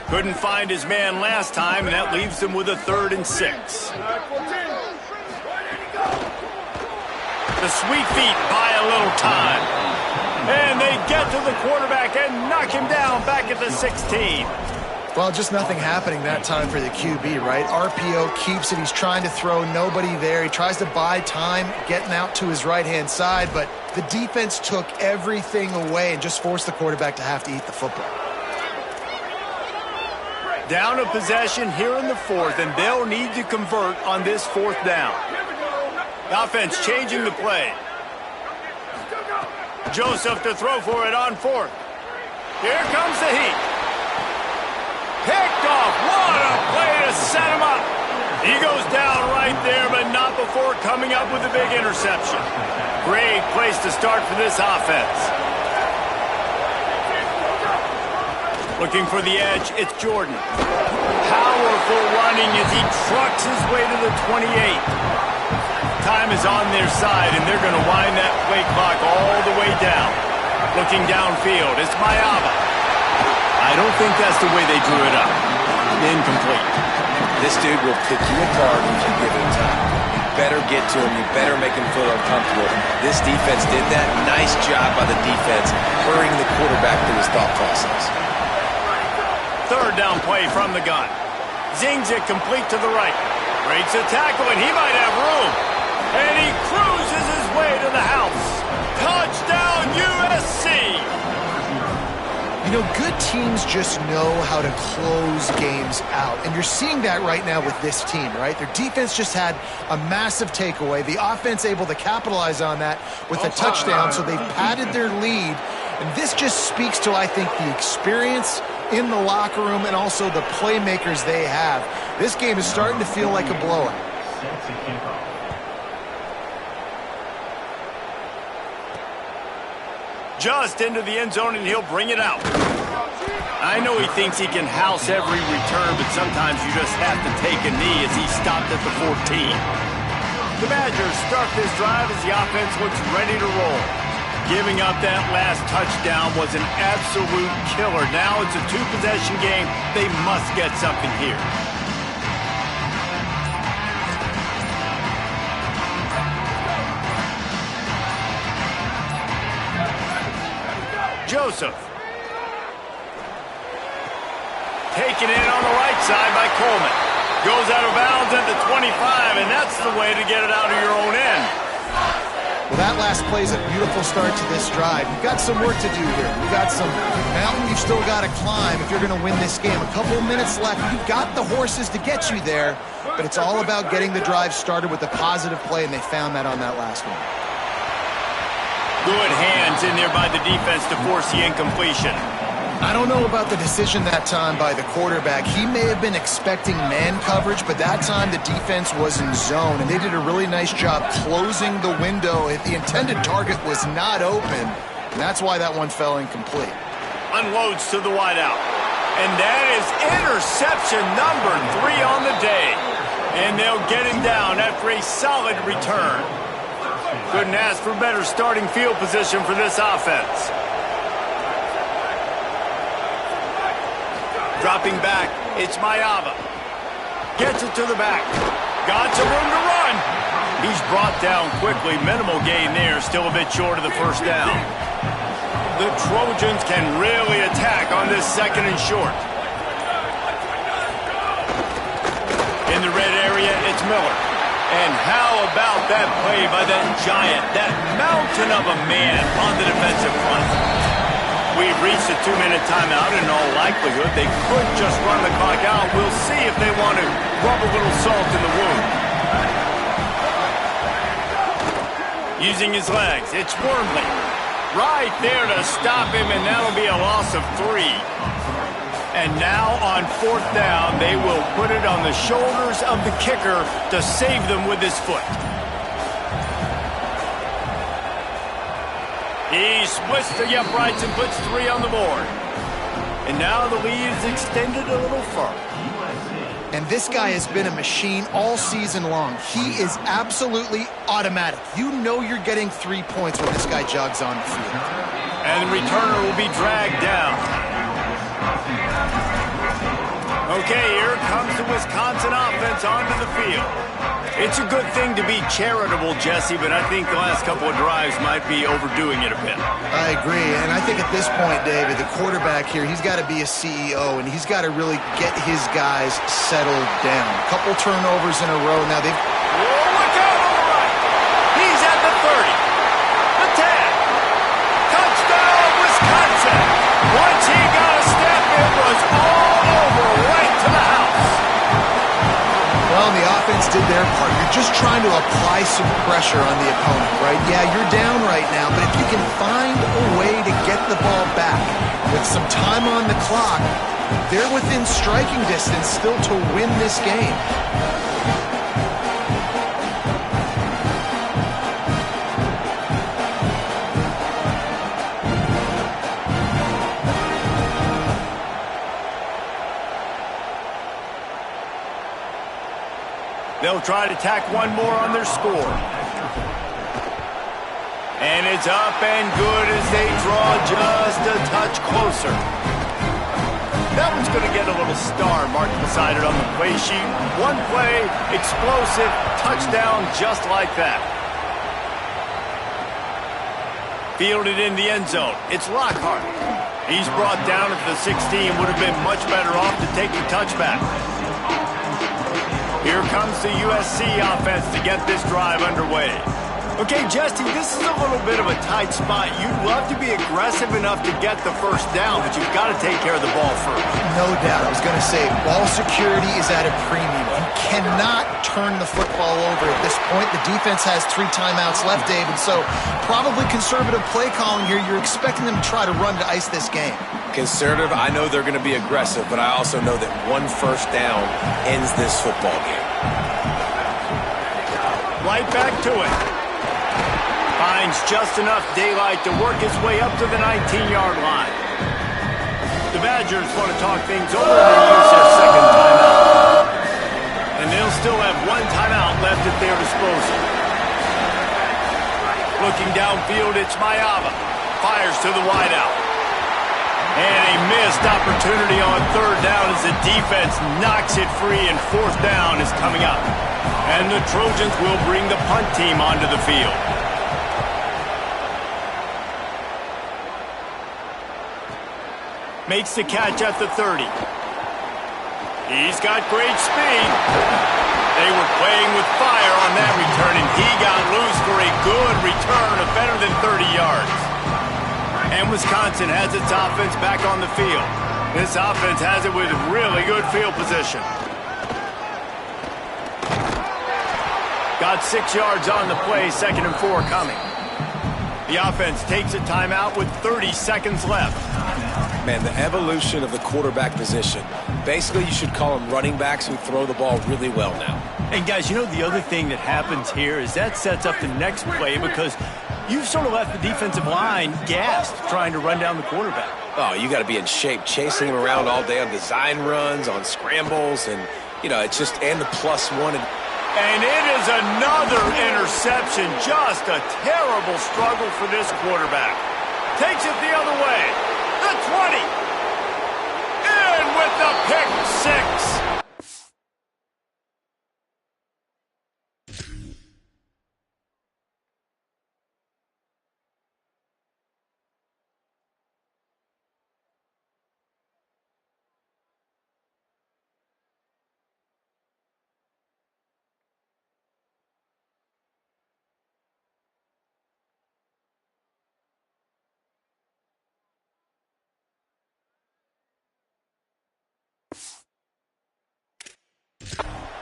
Couldn't find his man last time, and that leaves him with a 3rd and 6. The sweet feet buy a little time. And they get to the quarterback and knock him down back at the 16. Well, just nothing happening that time for the QB, right? RPO keeps it. He's trying to throw, nobody there. He tries to buy time, getting out to his right-hand side, but the defense took everything away and just forced the quarterback to have to eat the football. Down a possession here in the 4th, and they'll need to convert on this 4th down. The offense changing the play. Joseph to throw for it on 4th. Here comes the heat. Picked off. What a play to set him up. He goes down right there, but not before coming up with a big interception. Great place to start for this offense. Looking for the edge, it's Jordan. Powerful running as he trucks his way to the 28. Time is on their side, and they're going to wind that play clock all the way down. Looking downfield, it's Mayaba. I don't think that's the way they drew it up. Incomplete. This dude will pick you apart if you give him time. You better get to him. You better make him feel uncomfortable. This defense did that. Nice job by the defense, hurrying the quarterback through his thought process. 3rd down play from the gun. Zings it complete to the right. Breaks a tackle, and he might have room. And he cruises his way to the house. Touchdown, USC! You know, good teams just know how to close games out. And you're seeing that right now with this team, right? Their defense just had a massive takeaway. The offense able to capitalize on that with a touchdown, so they've padded their lead. And this just speaks to, I think, the experience in the locker room and also the playmakers they have. This game is starting to feel like a blowout. Just into the end zone, and he'll bring it out. I know he thinks he can house every return, but sometimes you just have to take a knee as he stopped at the 14. The Badgers start this drive as the offense looks ready to roll. Giving up that last touchdown was an absolute killer. Now it's a 2-possession game. They must get something here. Joseph. Taken in on the right side by Coleman. Goes out of bounds at the 25, and that's the way to get it out of your own end. Well, that last play is a beautiful start to this drive. You've got some work to do here. You've got some mountain you've still got to climb if you're going to win this game. A couple of minutes left. You've got the horses to get you there, but it's all about getting the drive started with a positive play, and they found that on that last one. Good hands in there by the defense to force the incompletion. I don't know about the decision that time by the quarterback. He may have been expecting man coverage, but that time the defense was in zone, and they did a really nice job closing the window if the intended target was not open, and that's why that one fell incomplete. Unloads to the wideout. And that is interception number 3 on the day. And they'll get him down after a solid return. Couldn't ask for better starting field position for this offense. Dropping back, it's Mayava. Gets it to the back. Got some room to run. He's brought down quickly. Minimal gain there, still a bit short of the first down. The Trojans can really attack on this 2nd and short. In the red area, it's Miller. And how about that play by that giant, that mountain of a man on the defensive front? We've reached a 2-minute timeout. In all likelihood, they could just run the clock out. We'll see if they want to rub a little salt in the wound. Using his legs, it's Wormley. Right there to stop him, and that'll be a loss of 3. And now on 4th down, they will put it on the shoulders of the kicker to save them with his foot. He splits the uprights and puts 3 on the board. And now the lead is extended a little further. And this guy has been a machine all season long. He is absolutely automatic. You know you're getting 3 points when this guy jogs on the field. And the returner will be dragged down. Okay, here comes the Wisconsin offense onto the field. It's a good thing to be charitable, Jesse, but I think the last couple of drives might be overdoing it a bit. I agree, and I think at this point, David, the quarterback here, he's got to be a CEO, and he's got to really get his guys settled down. A couple turnovers in a row. Now they've... Whoa, look out on the right! He's at the 30. The 10. Touchdown, Wisconsin! Once he got a step, it was all over, right to the house. Well, the offense did their part. You're just trying to apply some pressure on the opponent, right? Yeah, you're down right now, but if you can find a way to get the ball back with some time on the clock, they're within striking distance still to win this game. They'll try to tack one more on their score. And it's up and good as they draw just a touch closer. That one's going to get a little star marked beside it on the play sheet. One play, explosive, touchdown just like that. Fielded in the end zone. It's Lockhart. He's brought down at the 16. Would have been much better off to take the touchback. Here comes the USC offense to get this drive underway. Okay, Jesse, this is a little bit of a tight spot. You'd love to be aggressive enough to get the first down, but you've got to take care of the ball first. No doubt. I was going to say, ball security is at a premium. You cannot turn the football over at this point. The defense has 3 timeouts left, David, so probably conservative play calling here. You're expecting them to try to run to ice this game. Conservative, I know they're going to be aggressive, but I also know that 1 first down ends this football game. Right back to it. Finds just enough daylight to work his way up to the 19-yard line. The Badgers want to talk things over and use their second timeout. And they'll still have 1 timeout left at their disposal. Looking downfield, it's Mayava. Fires to the wideout. And a missed opportunity on 3rd down as the defense knocks it free, and 4th down is coming up. And the Trojans will bring the punt team onto the field. Makes the catch at the 30. He's got great speed. They were playing with fire on that return, and he got loose for a good return of better than 30 yards. And Wisconsin has its offense back on the field. This offense has it with really good field position. Got 6 yards on the play, 2nd and 4 coming. The offense takes a timeout with 30 seconds left. Man, the evolution of the quarterback position. Basically, you should call them running backs who throw the ball really well now. And guys, you know the other thing that happens here is that sets up the next play because you've sort of left the defensive line gassed trying to run down the quarterback. Oh, you got to be in shape, chasing him around all day on design runs, on scrambles, and, you know, it's just, and the +1. And it is another interception. Just a terrible struggle for this quarterback. Takes it the other way. The 20. In with the pick six.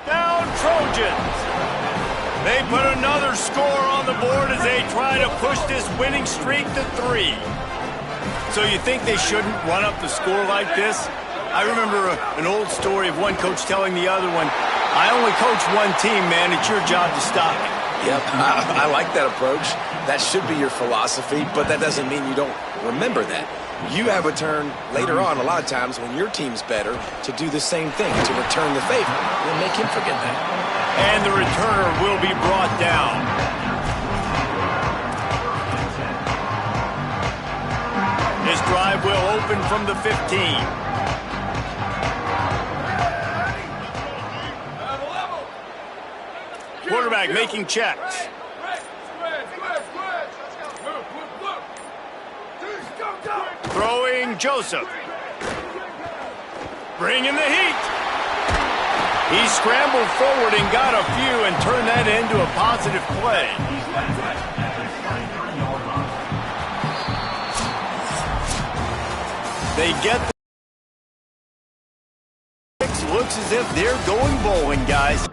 Down Trojans. They put another score on the board as they try to push this winning streak to 3. So you think they shouldn't run up the score like this? I remember an old story of one coach telling the other one, I only coach one team, man. It's your job to stop it. Yep, I like that approach. That should be your philosophy, but that doesn't mean you don't remember that. You have a turn later on, a lot of times, when your team's better, to do the same thing, to return the favor. You'll make him forget that. And the returner will be brought down. This drive will open from the 15. Quarterback making checks. Throwing Joseph. Bringing the heat. He scrambled forward and got a few and turned that into a positive play. They get the looks as if they're going bowling, guys.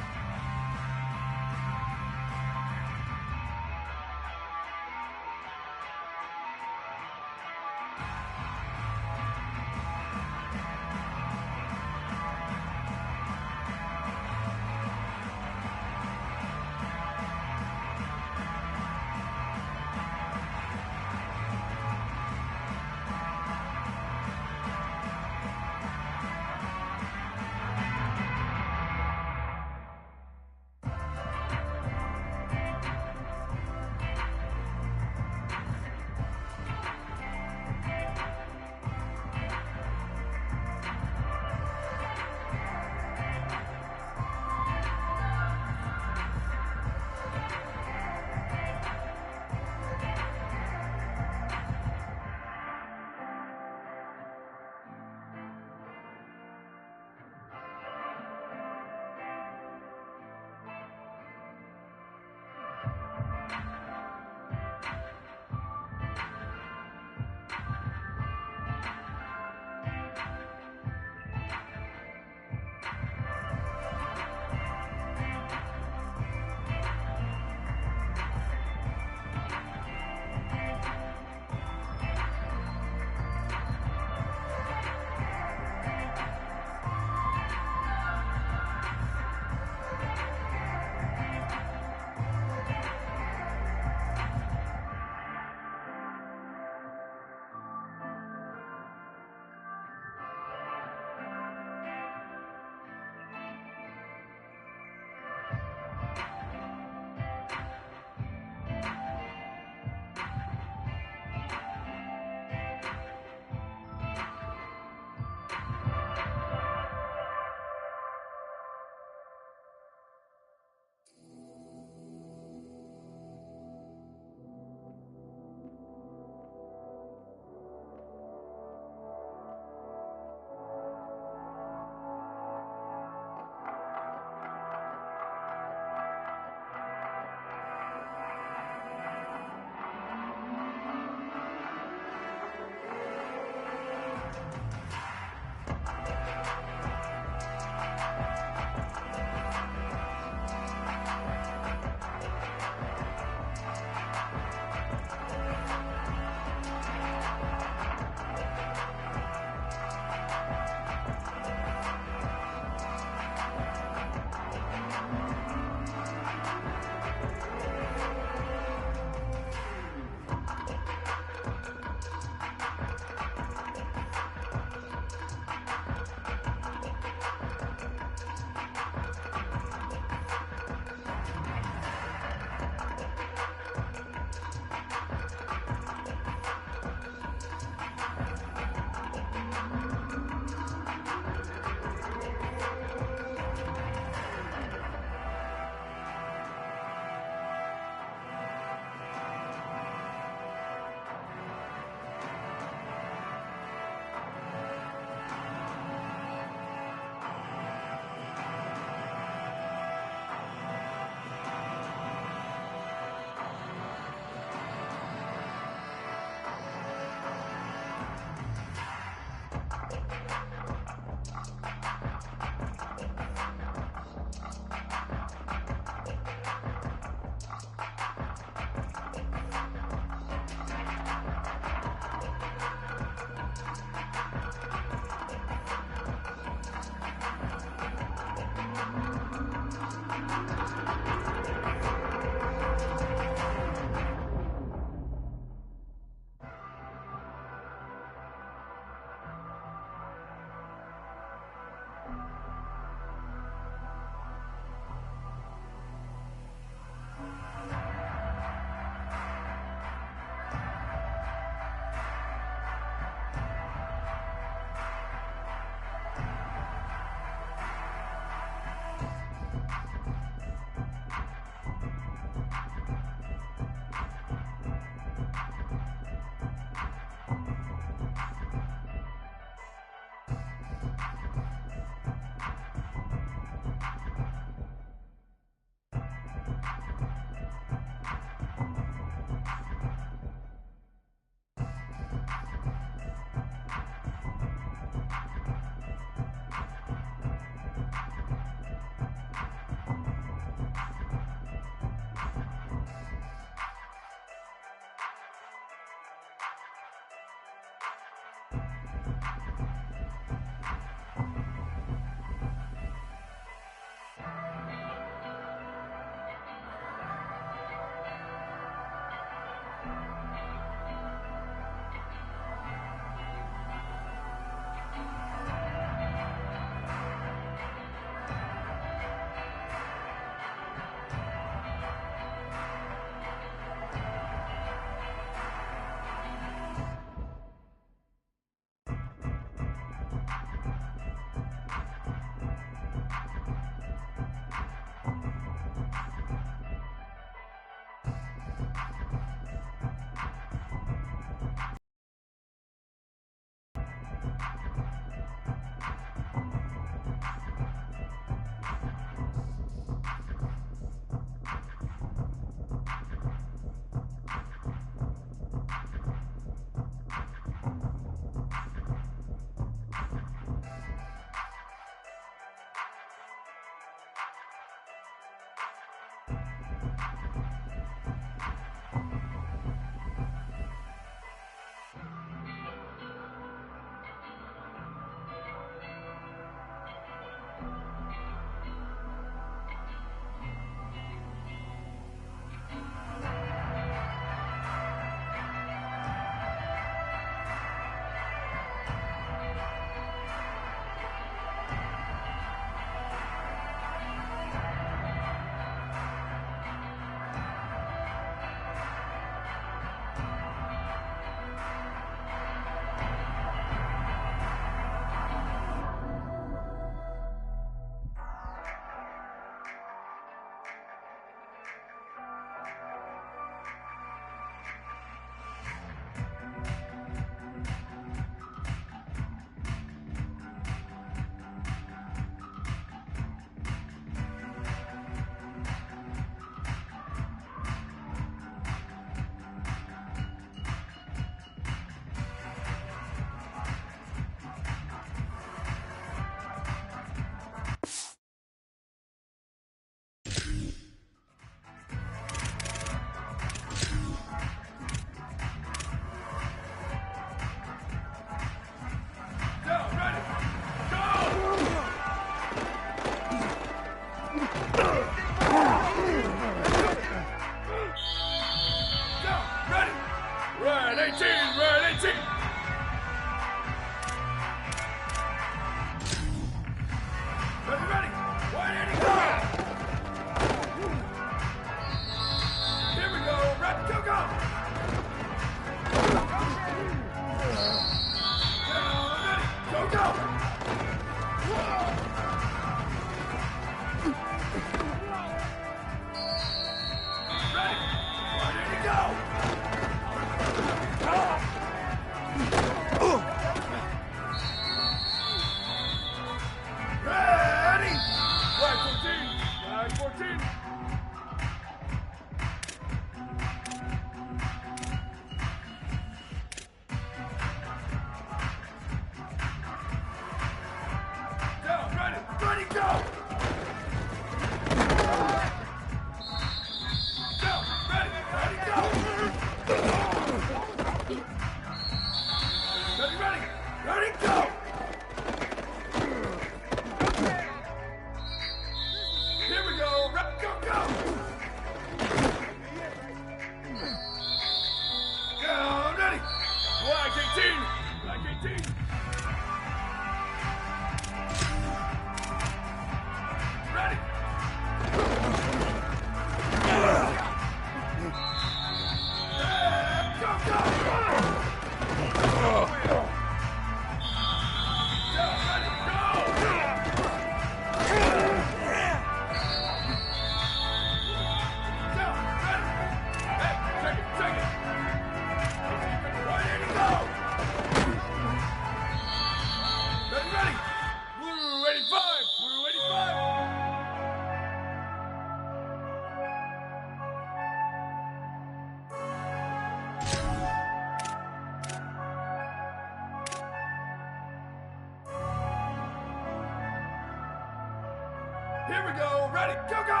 Here we go. Ready. Go, go.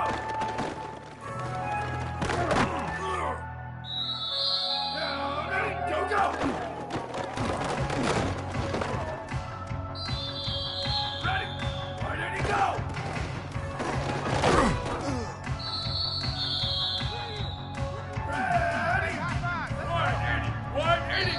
Now, ready. Go, go. Ready. Why did he go? Ready. 180. 180.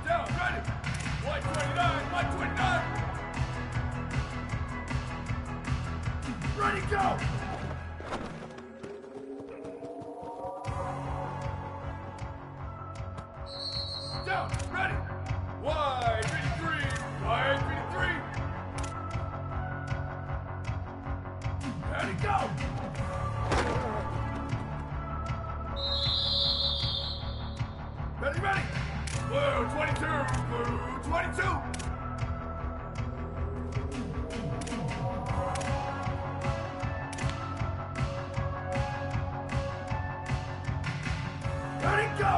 Down, ready. 129, 129. Ready, go. Down, ready. 153, 153. Ready, go. Ready, ready. Blue 22, blue 22. Ready, go.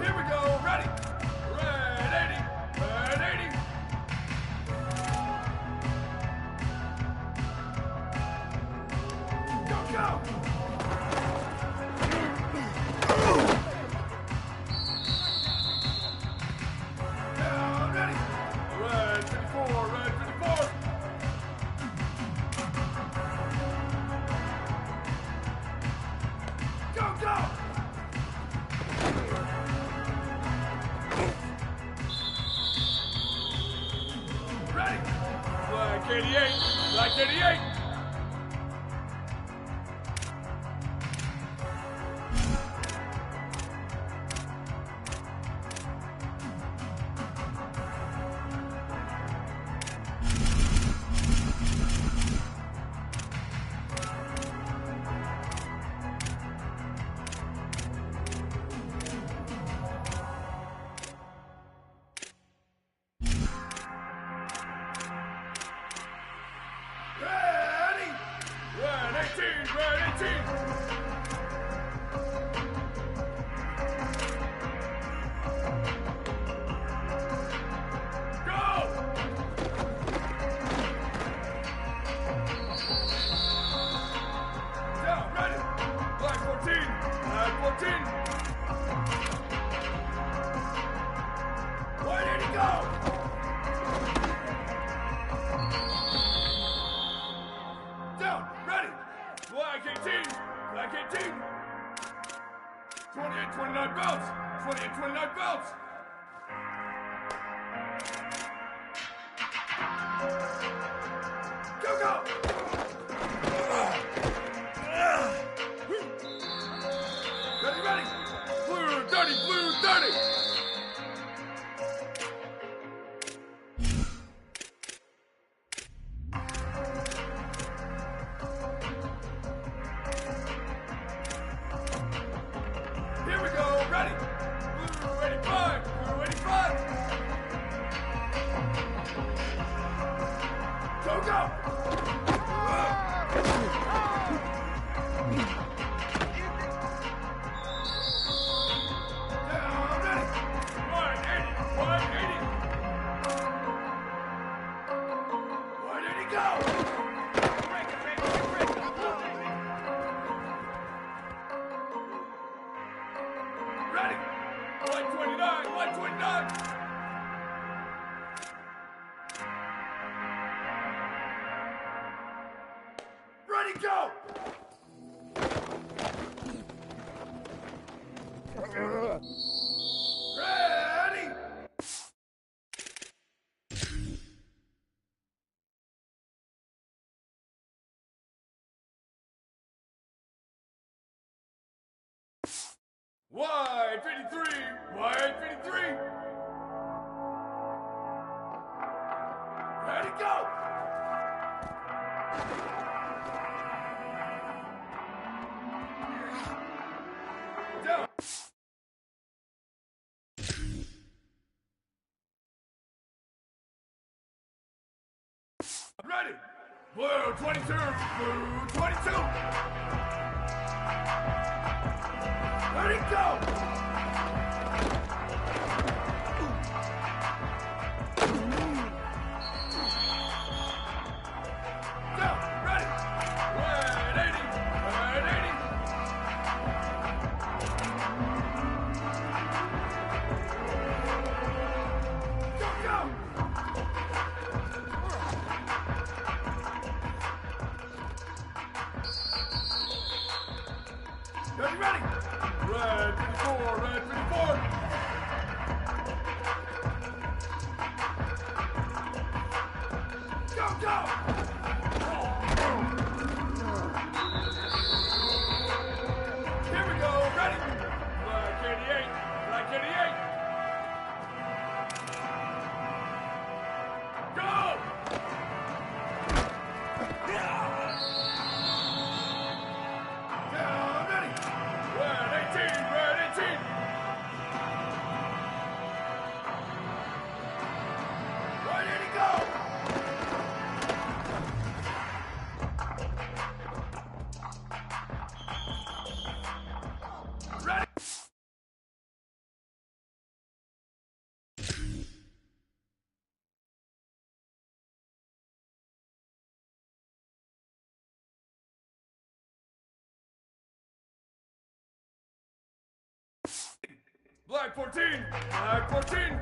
Here we go, ready. Red 80, red 80. Go, go. Down, ready. Red 54, red 54. Go, go. Ready. Black 88, black 88. Ready! Red 18, red 18! Go! Down, ready! Black 14, black 14! Where did he go? Down, ready. Black 18, black 18. 28, 29 belts. 28, 29 belts. Go, go. Ready, ready. Blue 30, blue 30. Here we go, ready. Blue 85, blue 85. Go, go. Down, ready. 180, 180. Where did he go? Ready. 129, 129. Ready, go. Ready. Wide 53, wide 53. ready. Blue 22, blue 22. Ready, go. Ready? Red 54, red 54. Go, go! Here we go, ready? Black 88, black 88. Go! Down, ready? Red 18, red 18. Where did he go? Ready? Black 14, black 14.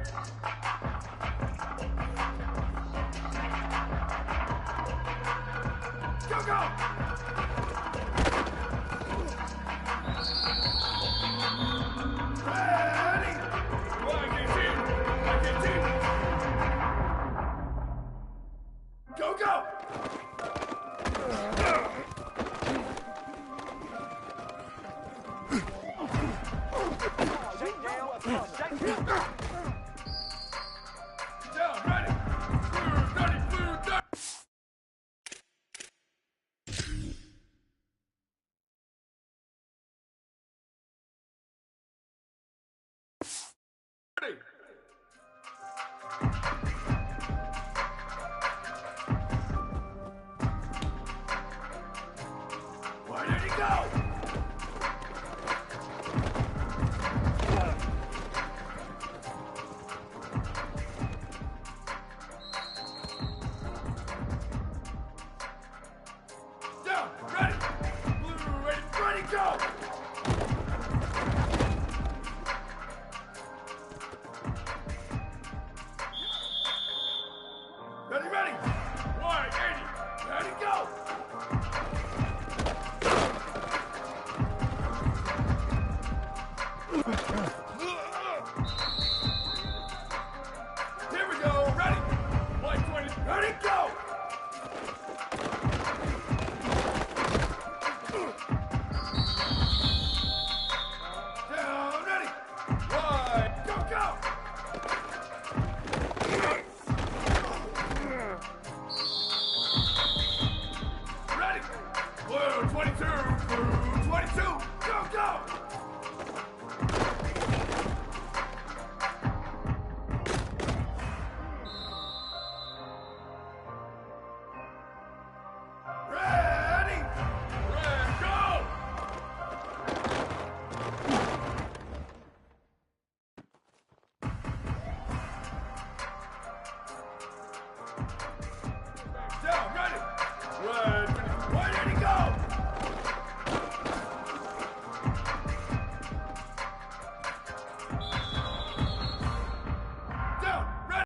Go, go! Ready! Black 18, black 18. Go, go! Down, ready! Blue 30, blue 30. Ready! Where did he go? Down, ready!